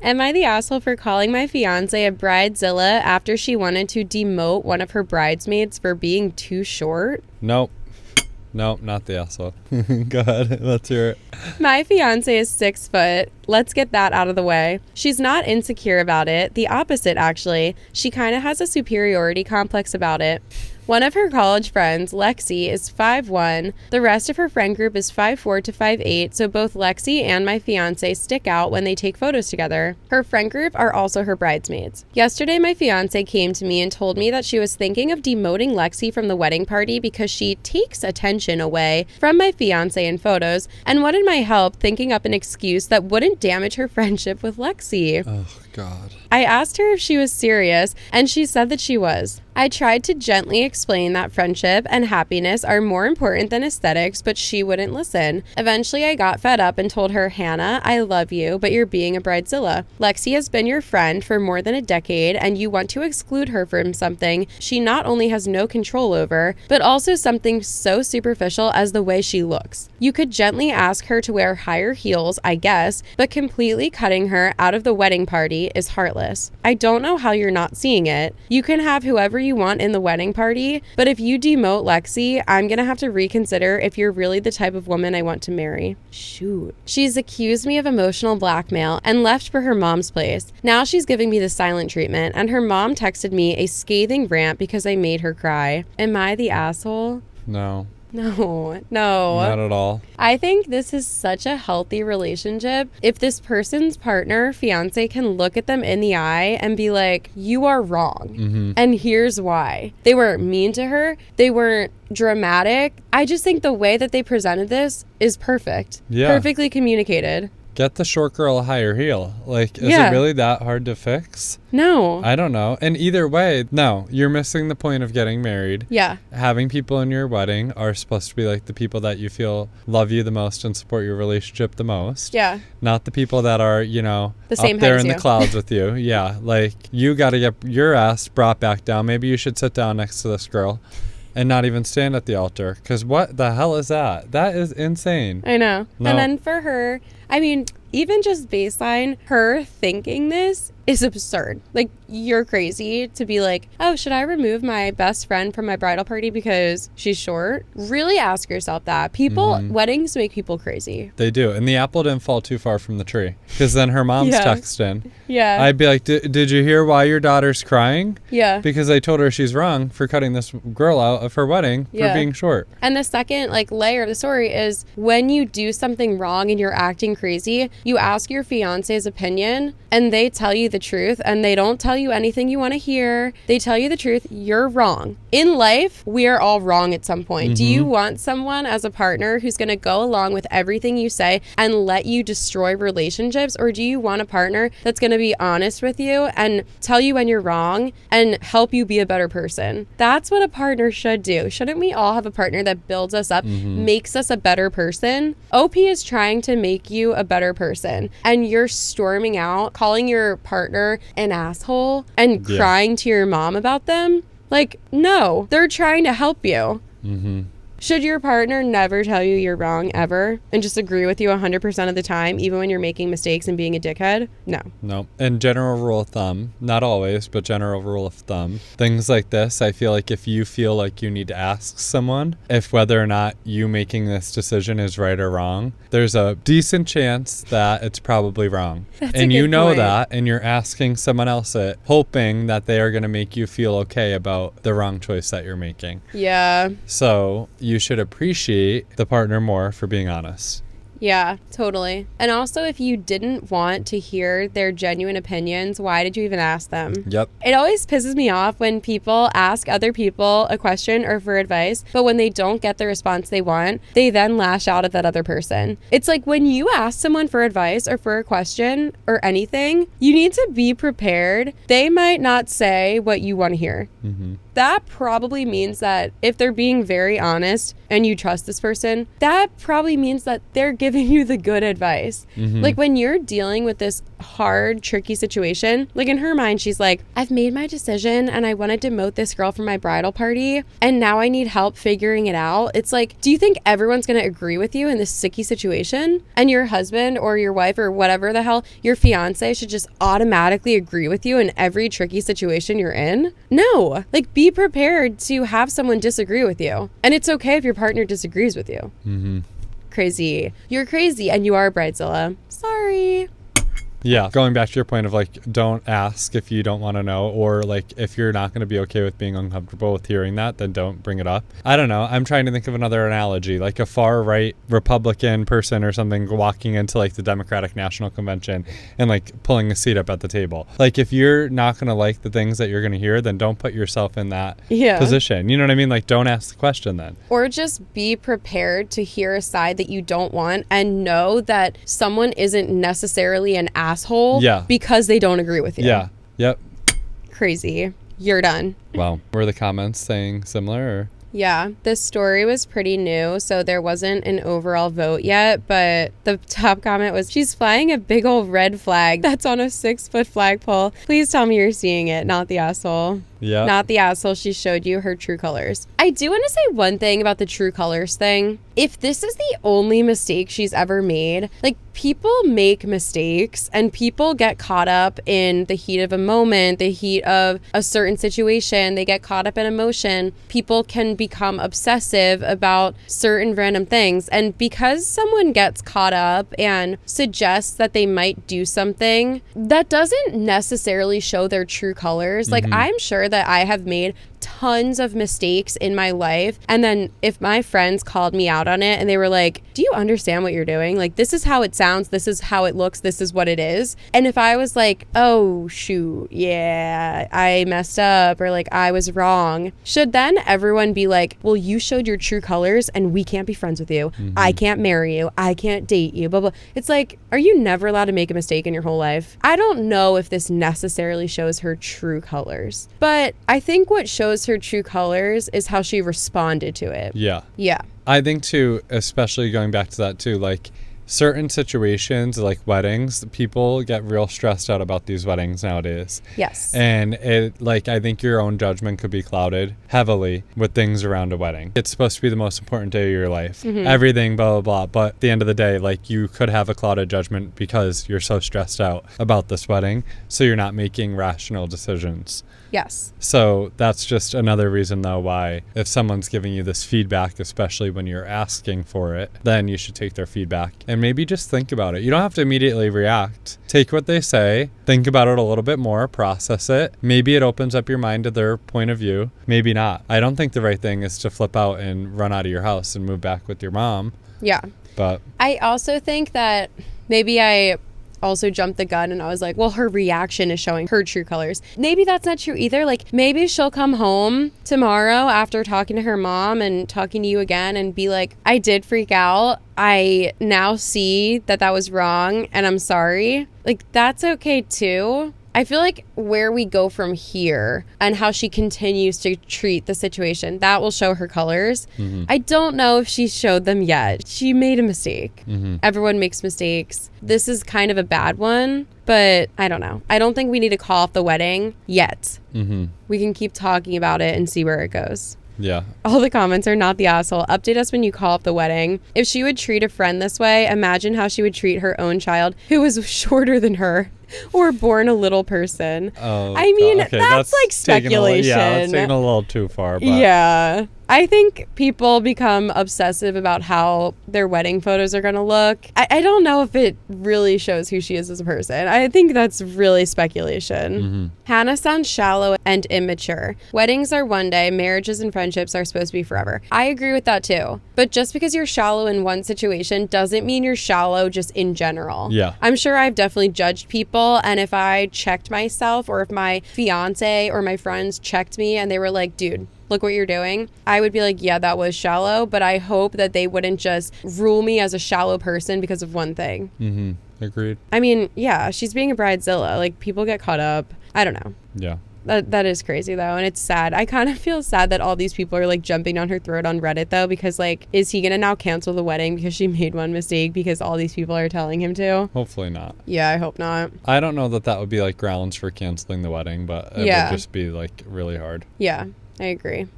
Am I the asshole for calling my fiance a Bridezilla after she wanted to demote one of her bridesmaids for being too short? Nope, not the asshole. Go ahead, let's hear it. My fiance is 6 foot. Let's get that out of the way. She's not insecure about it. The opposite, actually. She kind of has a superiority complex about it. One of her college friends, Lexi, is 5'1". The rest of her friend group is 5'4" to 5'8", so both Lexi and my fiance stick out when they take photos together. Her friend group are also her bridesmaids. Yesterday, my fiance came to me and told me that she was thinking of demoting Lexi from the wedding party because she takes attention away from my fiance in photos and wanted my help thinking up an excuse that wouldn't damage her friendship with Lexi. Oh, God. I asked her if she was serious, and she said that she was. I tried to gently explain that friendship and happiness are more important than aesthetics, but she wouldn't listen. Eventually, I got fed up and told her, Hannah, I love you, but you're being a bridezilla. Lexi has been your friend for more than a decade, and you want to exclude her from something she not only has no control over, but also something so superficial as the way she looks. You could gently ask her to wear higher heels, I guess, but completely cutting her out of the wedding party is heartless. I don't know how you're not seeing it. You can have whoever you want in the wedding party, but if you demote Lexi, I'm gonna have to reconsider if you're really the type of woman I want to marry. Shoot. She's accused me of emotional blackmail and left for her mom's place. Now she's giving me the silent treatment, and her mom texted me a scathing rant because I made her cry. Am I the asshole? No. No. Not at all. I think this is such a healthy relationship. If this person's partner, fiance, can look at them in the eye and be like, you are wrong. Mm-hmm. And here's why. They weren't mean to her. They weren't dramatic. I just think the way that they presented this is perfect. Yeah. Perfectly communicated. Get the short girl a higher heel. Like, is it really that hard to fix? No. I don't know. And either way, no, you're missing the point of getting married. Yeah. Having people in your wedding are supposed to be like the people that you feel love you the most and support your relationship the most. Yeah. Not the people that are, you know, the same up there height as in you. the clouds with you. Yeah. Like, you got to get your ass brought back down. Maybe you should sit down next to this girl and not even stand at the altar. Because what the hell is that? That is insane. I know. No. And then for her, I mean, even just baseline, her thinking this is absurd. Like, you're crazy to be like, oh, should I remove my best friend from my bridal party because she's short? Really ask yourself that. Weddings make people crazy. They do. And the apple didn't fall too far from the tree. Because then her mom's texting. Yeah. I'd be like, did you hear why your daughter's crying? Yeah. Because I told her she's wrong for cutting this girl out of her wedding for being short. And the second, layer of the story is when you do something wrong and you're acting crazy, you ask your fiance's opinion and they tell you the truth, and they don't tell you anything you want to hear. They tell you the truth. You're wrong. In life, we are all wrong at some point. Do you want someone as a partner who's going to go along with everything you say and let you destroy relationships? Or do you want a partner that's going to be honest with you and tell you when you're wrong and help you be a better person? That's what a partner should do. Shouldn't we all have a partner that builds us up, makes us a better person? OP is trying to make you a better person, and you're storming out, calling your partner an asshole and crying to your mom about them. Like, no, they're trying to help you. Should your partner never tell you you're wrong ever and just agree with you 100% of the time, even when you're making mistakes and being a dickhead? No. And general rule of thumb, not always, but general rule of thumb, things like this, I feel like if you feel like you need to ask someone if whether or not you making this decision is right or wrong, there's a decent chance that it's probably wrong. And you know that, and you're asking someone else it, hoping that they are going to make you feel okay about the wrong choice that you're making. Yeah. So you should appreciate the partner more for being honest. Yeah, totally. And also, if you didn't want to hear their genuine opinions, why did you even ask them? Yep. It always pisses me off when people ask other people a question or for advice, but when they don't get the response they want, they then lash out at that other person. It's like when you ask someone for advice or for a question or anything, you need to be prepared. They might not say what you want to hear. That probably means that if they're being very honest and you trust this person, that probably means that they're giving you the good advice. Like when you're dealing with this hard, tricky situation, like in her mind, she's like, I've made my decision and I want to demote this girl from my bridal party and now I need help figuring it out. It's like, do you think everyone's going to agree with you in this sticky situation? And your husband or your wife or whatever the hell, your fiance should just automatically agree with you in every tricky situation you're in? No. Like, be prepared to have someone disagree with you. And it's okay if your partner disagrees with you. Mm-hmm. Crazy. You're crazy and you are a Bridezilla. Sorry. Yeah, going back to your point of like, don't ask if you don't want to know, or like if you're not going to be okay with being uncomfortable with hearing that, then don't bring it up. I don't know. I'm trying to think of another analogy, like a far right Republican person or something walking into like the Democratic National Convention and like pulling a seat up at the table. Like if you're not going to like the things that you're going to hear, then don't put yourself in that position. You know what I mean? Like don't ask the question then. Or just be prepared to hear a side that you don't want and know that someone isn't necessarily an asshole because they don't agree with you. Yeah. Yep. Crazy. You're done. Wow. Were the comments saying similar or? Yeah, this story was pretty new, so there wasn't an overall vote yet, but the top comment was, she's flying a big old red flag that's on a 6-foot flagpole. Please tell me you're seeing it, not the asshole. Yeah. Not the asshole. She showed you her true colors. I do want to say one thing about the true colors thing. If this is the only mistake she's ever made, like people make mistakes and people get caught up in the heat of a moment, the heat of a certain situation. They get caught up in emotion. People can become obsessive about certain random things. And because someone gets caught up and suggests that they might do something, that doesn't necessarily show their true colors. Like I'm sure that I have made tons of mistakes in my life, and then if my friends called me out on it and they were like, do you understand what you're doing? Like, this is how it sounds, this is how it looks, this is what it is. And if I was like, oh shoot, yeah, I messed up, or like I was wrong, should then everyone be like, well, you showed your true colors and we can't be friends with you, I can't marry you, I can't date you, blah blah. It's like, are you never allowed to make a mistake in your whole life? I don't know if this necessarily shows her true colors, but I think what shows her true colors is how she responded to it. Yeah. I think too, especially going back to that too, like certain situations like weddings, people get real stressed out about these weddings nowadays. Yes. And it, like, I think your own judgment could be clouded heavily with things around a wedding. It's supposed to be the most important day of your life. Everything, blah, blah, blah. But at the end of the day, like, you could have a clouded judgment because you're so stressed out about this wedding. So you're not making rational decisions. Yes. So that's just another reason, though, why if someone's giving you this feedback, especially when you're asking for it, then you should take their feedback and maybe just think about it. You don't have to immediately react. Take what they say, think about it a little bit more, process it. Maybe it opens up your mind to their point of view. Maybe not. I don't think the right thing is to flip out and run out of your house and move back with your mom. Yeah. But I also think that maybe I also jumped the gun and I was like, well, her reaction is showing her true colors. Maybe that's not true either. Like, maybe she'll come home tomorrow after talking to her mom and talking to you again and be like, I did freak out. I now see that that was wrong and I'm sorry. Like, that's okay too. I feel like where we go from here and how she continues to treat the situation, that will show her colors. I don't know if she showed them yet. She made a mistake. Everyone makes mistakes. This is kind of a bad one, but I don't know. I don't think we need to call off the wedding yet. We can keep talking about it and see where it goes. Yeah. All the comments are not the asshole. Update us when you call up the wedding. If she would treat a friend this way, imagine how she would treat her own child who was shorter than her or born a little person. Oh, I mean, okay, that's like speculation. That's taking a little too far. But. Yeah. I think people become obsessive about how their wedding photos are going to look. I don't know if it really shows who she is as a person. I think that's really speculation. Hannah sounds shallow and immature. Weddings are one day. Marriages and friendships are supposed to be forever. I agree with that too. But just because you're shallow in one situation doesn't mean you're shallow just in general. Yeah. I'm sure I've definitely judged people. And if I checked myself or if my fiance or my friends checked me and they were like, dude, look what you're doing, I would be like, yeah, that was shallow, but I hope that they wouldn't just rule me as a shallow person because of one thing. Agreed. I mean, yeah, she's being a bridezilla. Like, people get caught up. I don't know. Yeah. That is crazy though, and it's sad. I kind of feel sad that all these people are like jumping down her throat on Reddit though, because like, is he gonna now cancel the wedding because she made one mistake because all these people are telling him to? Hopefully not. Yeah, I hope not. I don't know that would be like grounds for canceling the wedding, but it would just be like really hard. Yeah, I agree.